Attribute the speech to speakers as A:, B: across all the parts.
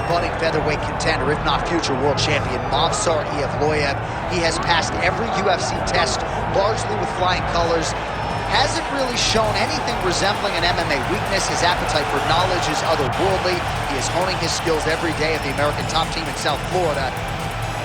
A: budding featherweight contender, if not future world champion, Movsar Evloev. He has passed every UFC test, largely with flying colors. Hasn't really shown anything resembling an MMA weakness. His appetite for knowledge is otherworldly. He is honing his skills every day at the American top team in South Florida.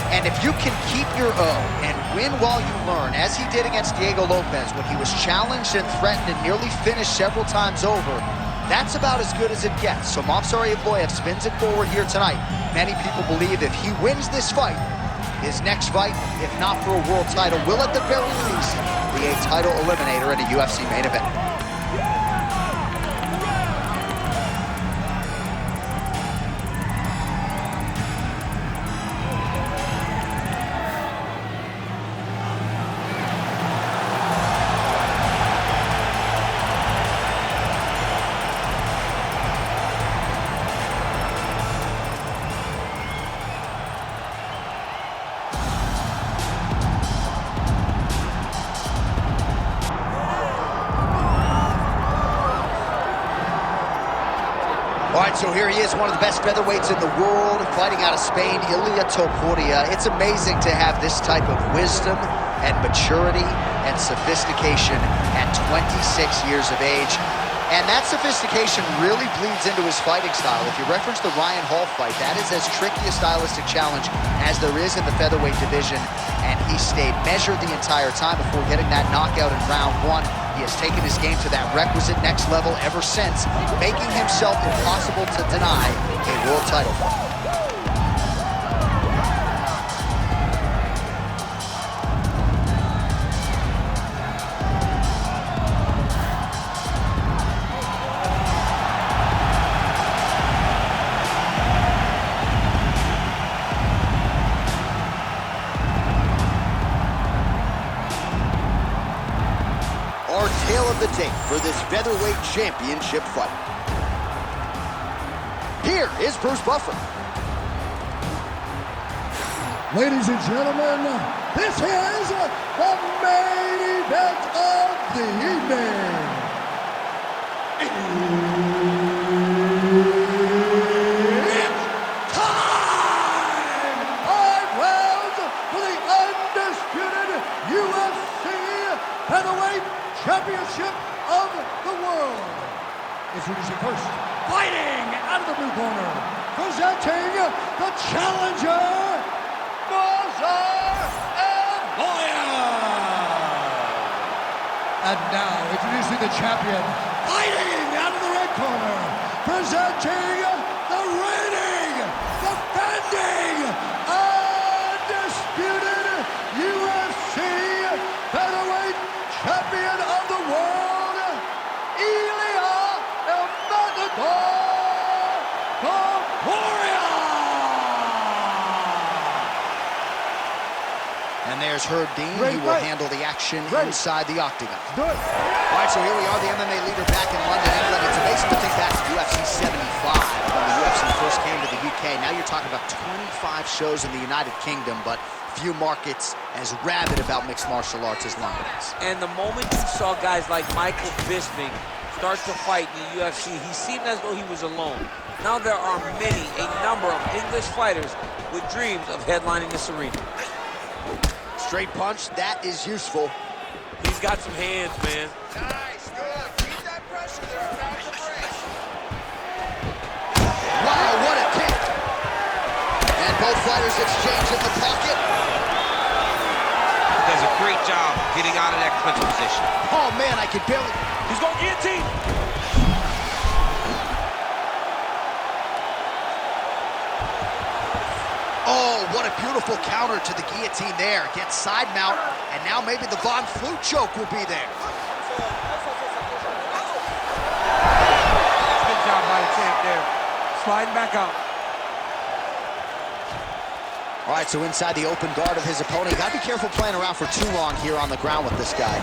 A: And if you can keep your O and win while you learn, as he did against Diego Lopez when he was challenged and threatened and nearly finished several times over, that's about as good as it gets. So Movsar Evloev spins it forward here tonight. Many people believe if he wins this fight, his next fight, if not for a world title, will at the very least be a title eliminator in a UFC main event. All right, so here he is, one of the best featherweights in the world, fighting out of Spain, Ilia Topuria. It's amazing to have this type of wisdom and maturity and sophistication at 26 years of age. And that sophistication really bleeds into his fighting style. If you reference the Ryan Hall fight, that is as tricky a stylistic challenge as there is in the featherweight division. And he stayed measured the entire time before getting that knockout in round one. He has taken his game to that requisite next level ever since, making himself impossible to deny a world title fight. Our tale of the tape for this featherweight championship fight. Here is Bruce Buffer.
B: Ladies and gentlemen, this is the main event of the evening. It's time! 5 rounds for the undisputed UFC featherweight championship of the world. Introducing first, fighting out of the blue corner, presenting the challenger, Movsar Evloev. And now, introducing the champion, fighting out of the red corner, presenting the reigning, defending, undisputed UFC featherweight champion of the world, Ilia Topuria.
A: And there's Herb Dean. He will handle the action inside the octagon. All right, so here we are, the MMA leader back in London, England. It's amazing to think back to UFC 75 when the UFC first came to the UK. Now you're talking about 25 shows in the United Kingdom, but few markets as rabid about mixed martial arts as London is.
C: And the moment you saw guys like Michael Bisping start to fight in the UFC, he seemed as though he was alone. Now there are a number of English fighters with dreams of headlining this arena.
A: Straight punch, that is useful.
C: He's got some hands, man.
D: Nice, good. Keep that pressure there. Back to brace.
A: Wow, what a kick. And both fighters exchange in the pocket.
E: Does a great job getting out of that clinch position.
A: Oh man, I could barely.
C: He's going guillotine.
A: Oh, what a beautiful counter to the guillotine there. Gets side mount, and now maybe the Von Flue choke will be there.
E: Good job by the champ there. Sliding back out.
A: All right, so inside the open guard of his opponent. You gotta be careful playing around for too long here on the ground with this guy.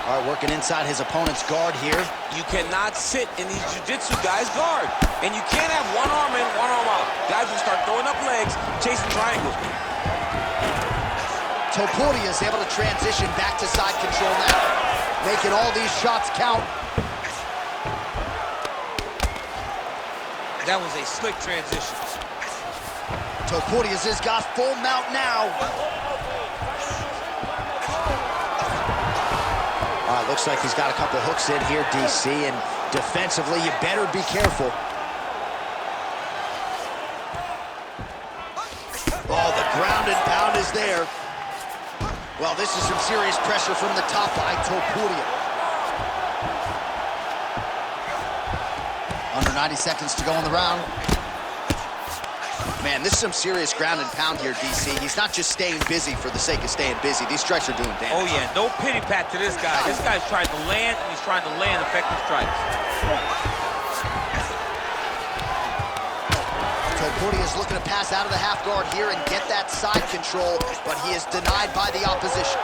A: All right, working inside his opponent's guard here.
C: You cannot sit in these jiu-jitsu guys' guard. And you can't have one arm in, one arm out. Guys will start throwing up legs, chasing triangles.
A: Topuria is able to transition back to side control now, making all these shots count.
C: That was a slick transition.
A: Topuria's has got full mount now. Looks like he's got a couple hooks in here, DC, and defensively, you better be careful. Oh, the ground and pound is there. Well, this is some serious pressure from the top by Topuria. Under 90 seconds to go in the round. Man, this is some serious ground and pound here, DC. He's not just staying busy for the sake of staying busy. These strikes are doing damage.
C: Oh, yeah, no pity pat to this guy. This guy's trying to land, and he's trying to land effective strikes.
A: Topuria is looking to pass out of the half guard here and get that side control, but he is denied by the opposition.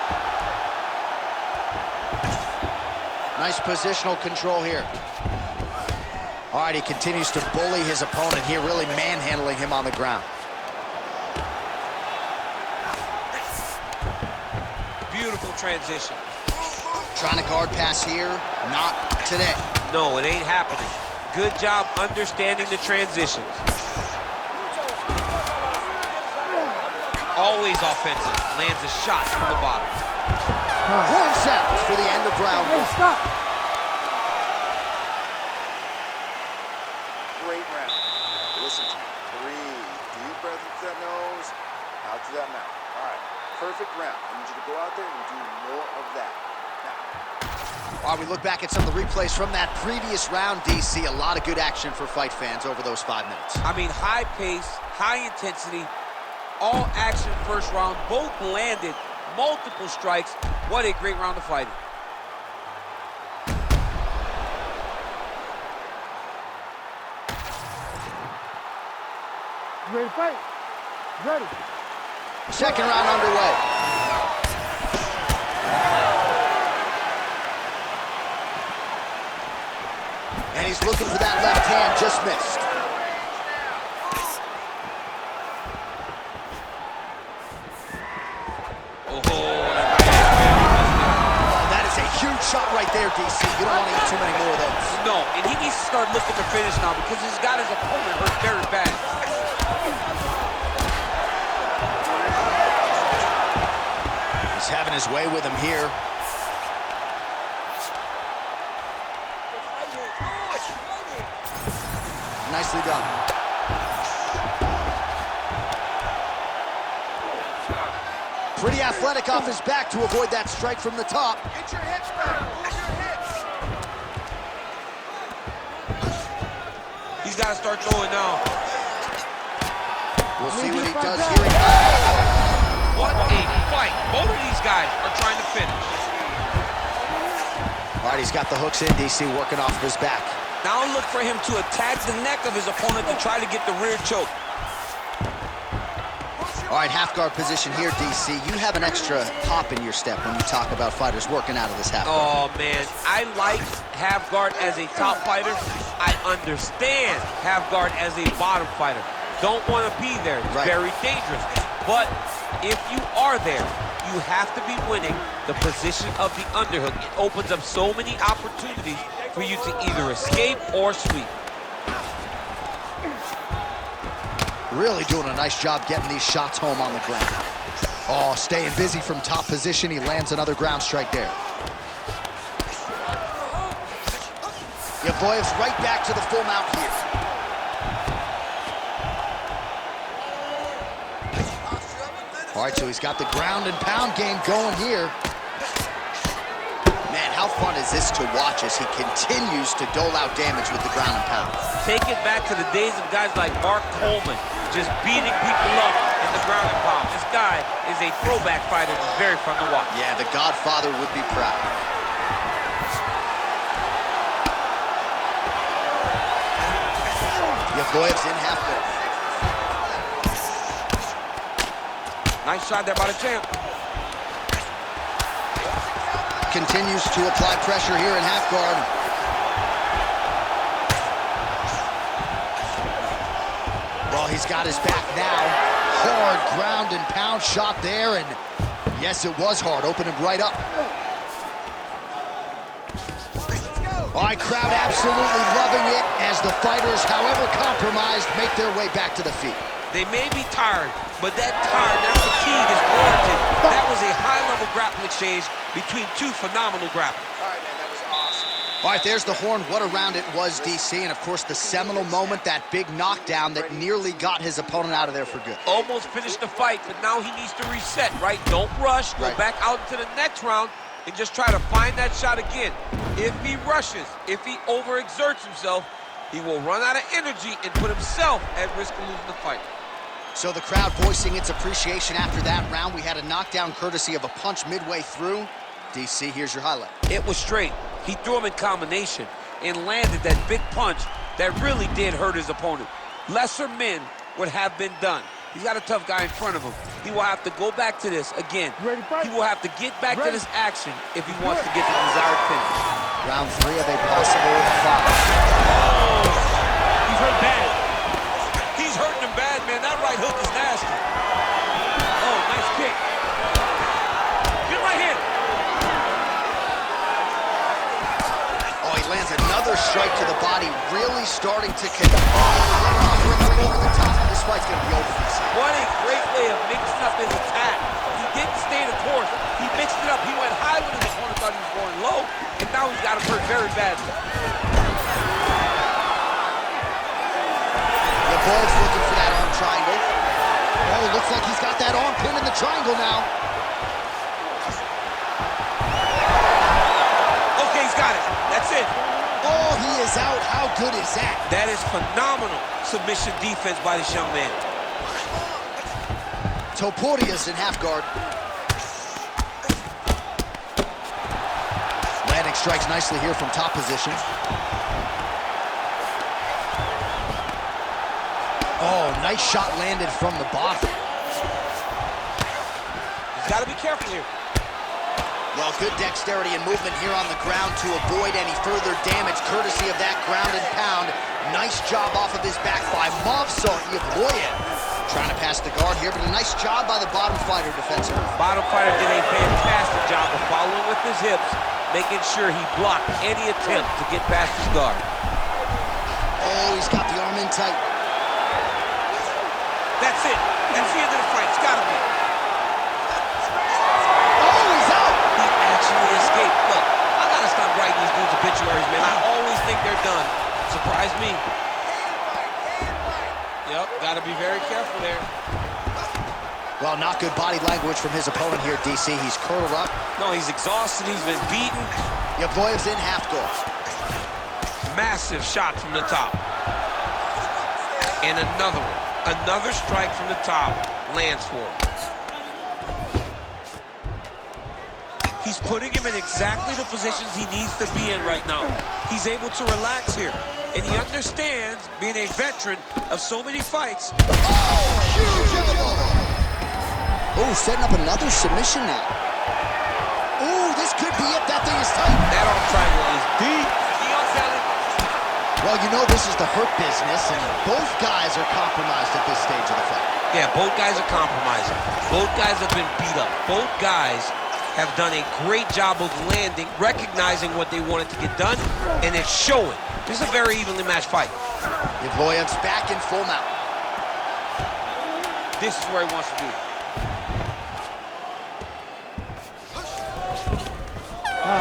A: Nice positional control here. All right, he continues to bully his opponent here, really manhandling him on the ground.
C: Beautiful transition.
A: Trying to guard pass here, not today.
C: No, it ain't happening. Good job understanding the transitions. Always offensive. Lands a shot from the bottom.
A: Horn sounds for the end of round one.
B: Stop.
D: Great round. Listen to me. Breathe. Deep breath into that nose, out through that mouth. All right. Perfect round. I need you to go out there and do more of that. Now.
A: While we look back at some of the replays from that previous round, DC, a lot of good action for fight fans over those 5 minutes.
C: I mean, high pace, high intensity, all action first round, both landed, multiple strikes. What a great round of fighting.
B: You ready to fight? Ready.
A: Second round underway. And he's looking for that left hand, just missed. That is a huge shot right there, DC. You don't want to get too many more of those.
C: No, and he needs to start looking to finish now because he's got his opponent hurt very bad.
A: He's having his way with him here. Nicely done. Pretty athletic off his back to avoid that strike from the top.
D: Get your hips back. Move your hips.
C: He's got to start throwing now.
A: We'll see what he does here.
C: What a fight. Both of these guys are trying to finish.
A: All right, he's got the hooks in, DC, working off of his back.
C: Now look for him to attack the neck of his opponent to try to get the rear choke.
A: All right, half guard position here, DC. You have an extra hop in your step when you talk about fighters working out of this half guard.
C: Oh, man. I like half guard as a top fighter. I understand half guard as a bottom fighter. Don't want to be there. It's very dangerous. But if you are there, you have to be winning the position of the underhook. It opens up so many opportunities for you to either escape or sweep.
A: Really doing a nice job getting these shots home on the ground. Oh, staying busy from top position. He lands another ground strike there. Evloev's right back to the full mount here. All right, so he's got the ground and pound game going here. Man, how fun is this to watch as he continues to dole out damage with the ground and pound?
C: Take it back to the days of guys like Mark Coleman, just beating people up in the ground and pound. This guy is a throwback fighter. It's very fun to watch.
A: Yeah, the Godfather would be proud. Evloev's in half guard.
C: Nice shot there by the champ.
A: Continues to apply pressure here in half guard. Well, he's got his back now. Hard ground and pound shot there, and yes, it was hard. Opened him right up. All All right, crowd absolutely loving it as the fighters, however compromised, make their way back to the feet.
C: They may be tired, but that fatigue is warranted. That was a high-level grappling exchange between two phenomenal grapplers.
D: All right, man, that was awesome.
A: All right, there's the horn. What a round it was, DC. And, of course, the seminal moment, that big knockdown that nearly got his opponent out of there for good.
C: Almost finished the fight, but now he needs to reset, right? Don't rush. Go back out into the next round and just try to find that shot again. If he rushes, if he overexerts himself, he will run out of energy and put himself at risk of losing the fight.
A: So the crowd voicing its appreciation after that round. We had a knockdown courtesy of a punch midway through. DC, here's your highlight.
C: It was straight. He threw him in combination and landed that big punch that really did hurt his opponent. Lesser men would have been done. He's got a tough guy in front of him. He will have to go back to this again. He will have to get back to this action if he wants to get the desired finish.
A: Round 3 of a possible 5.
C: Oh, he's hurt bad. He's hurting him bad, man. That right hook is nasty. Oh, nice kick. Get right here.
A: Oh, he lands another strike to the body, really starting to connect. Over the top. This fight's going to be over.
C: What a great way of mixing up his attack. He didn't stay the course. He mixed it up. He went high when his opponent thought he was going low, and now he's got him hurt very badly.
A: Evloev's looking for that arm triangle. Oh, looks like he's got that arm pin in the triangle now.
C: Okay, he's got it. That's it.
A: Oh, he is out. How good is that?
C: That is phenomenal submission defense by this young man.
A: Topuria's in half guard. Landing strikes nicely here from top position. Oh, nice shot landed from the bottom.
C: He's got to be careful here.
A: Well, good dexterity and movement here on the ground to avoid any further damage, courtesy of that ground and pound. Nice job off of his back by Movsar Evloev. Trying to pass the guard here, but a nice job by the bottom fighter defensively.
C: Bottom fighter did a fantastic job of following with his hips, making sure he blocked any attempt to get past his guard.
A: Oh, he's got the arm in tight.
C: That's it. That's the end of the fight. It's got to be.
A: Oh, he's out!
C: He actually escaped. Look, I got to stop writing these dudes' obituaries, man. I always think they're done. Surprise me. Yep, got to be very careful there.
A: Well, not good body language from his opponent here, DC. He's curled up.
C: No, he's exhausted. He's been beaten.
A: Evloev's in half guard.
C: Massive shot from the top. And another one. Another strike from the top lands for him. He's putting him in exactly the positions he needs to be in right now. He's able to relax here. And he understands, being a veteran of so many fights.
A: Oh, huge elbow! Oh, setting up another submission now. Oh, this could be it. That thing is tight.
C: That arm triangle is deep.
A: Well, you know this is the hurt business, and both guys are compromised at this stage of the fight.
C: Yeah, both guys are compromising. Both guys have been beat up. Both guys have done a great job of landing, recognizing what they wanted to get done, and it's showing. This is a very evenly matched fight.
A: Evloev's back in full mount.
C: This is where he wants to be.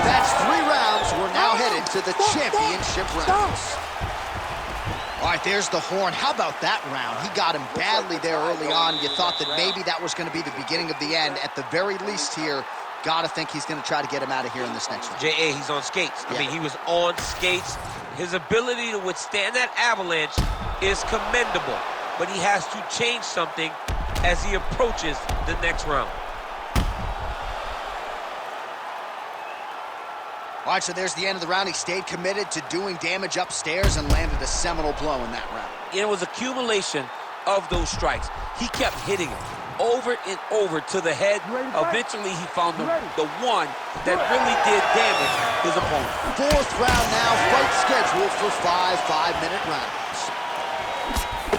A: That's 3 rounds. We're now headed to the championship rounds. All right, there's the horn. How about that round? He got him badly there early on. You thought that maybe that was going to be the beginning of the end. At the very least here, got to think he's going to try to get him out of here in this next round.
C: J.A., he's on skates. I mean, he was on skates. His ability to withstand that avalanche is commendable, but he has to change something as he approaches the next round.
A: All right, so there's the end of the round. He stayed committed to doing damage upstairs and landed a seminal blow in that round.
C: It was accumulation of those strikes. He kept hitting him over and over to the head. Eventually, he found the one that really did damage his opponent.
A: 4th round now, fight scheduled for 5 5-minute rounds.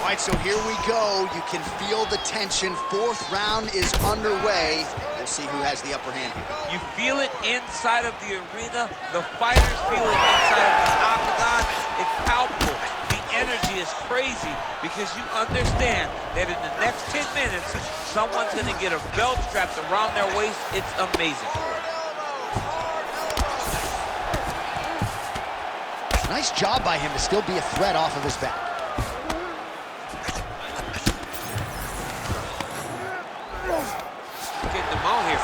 A: All right, so here we go. You can feel the tension. Fourth round is underway. We'll see who has the upper hand here.
C: You feel it inside of the arena. The fighters feel it inside of the octagon. It's palpable. The energy is crazy because you understand that in the next 10 minutes, someone's going to get a belt strapped around their waist. It's amazing.
A: Nice job by him to still be a threat off of his back.
C: Getting them out here.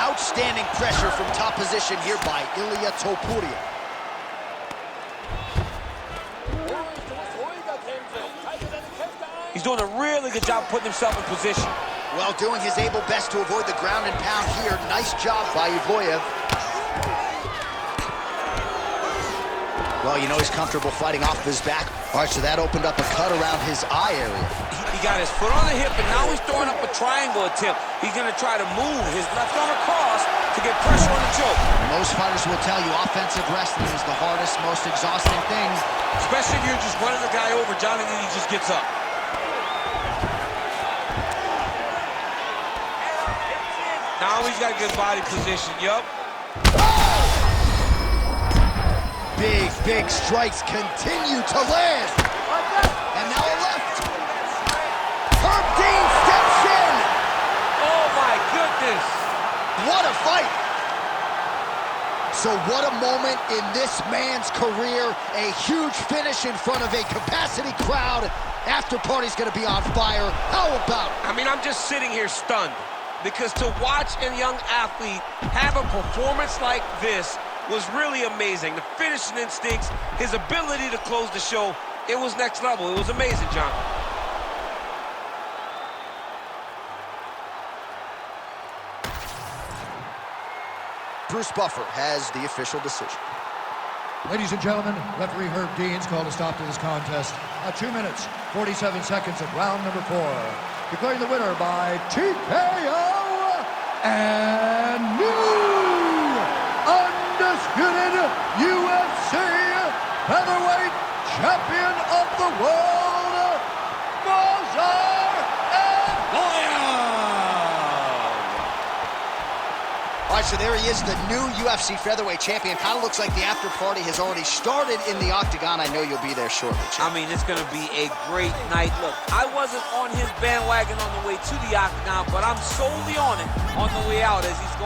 A: Outstanding pressure from top position here by Ilia Topuria.
C: He's doing a really good job putting himself in position.
A: Well, doing his able best to avoid the ground and pound here. Nice job by Evloev. Well, you know he's comfortable fighting off of his back. All right, so that opened up a cut around his eye area.
C: He got his foot on the hip, and now he's throwing up a triangle attempt. He's going to try to move his left arm across to get pressure on the choke.
A: Most fighters will tell you offensive wrestling is the hardest, most exhausting thing.
C: Especially if you're just running the guy over, Johnny, and he just gets up. Now he's got a good body position, yup.
A: Big strikes continue to land. And now a left. Herb Dean steps in.
C: Oh, my goodness.
A: What a fight. So what a moment in this man's career. A huge finish in front of a capacity crowd. After party's going to be on fire. How about it?
C: I mean, I'm just sitting here stunned because to watch a young athlete have a performance like this was really amazing. The finishing instincts, his ability to close the show, it was next level. It was amazing, John.
A: Bruce Buffer has the official decision.
B: Ladies and gentlemen, referee Herb Dean's called a stop to this contest at 2 minutes, 47 seconds of round number 4. Declaring the winner by TKO and new undisputed UFC featherweight champion of the world, Movsar Evloev.
A: All right, so there he is, the new UFC featherweight champion. Kind of looks like the after party has already started in the octagon. I know you'll be there shortly, Chip.
C: I mean, it's going to be a great night. Look, I wasn't on his bandwagon on the way to the octagon, but I'm solely on it on the way out as he's going.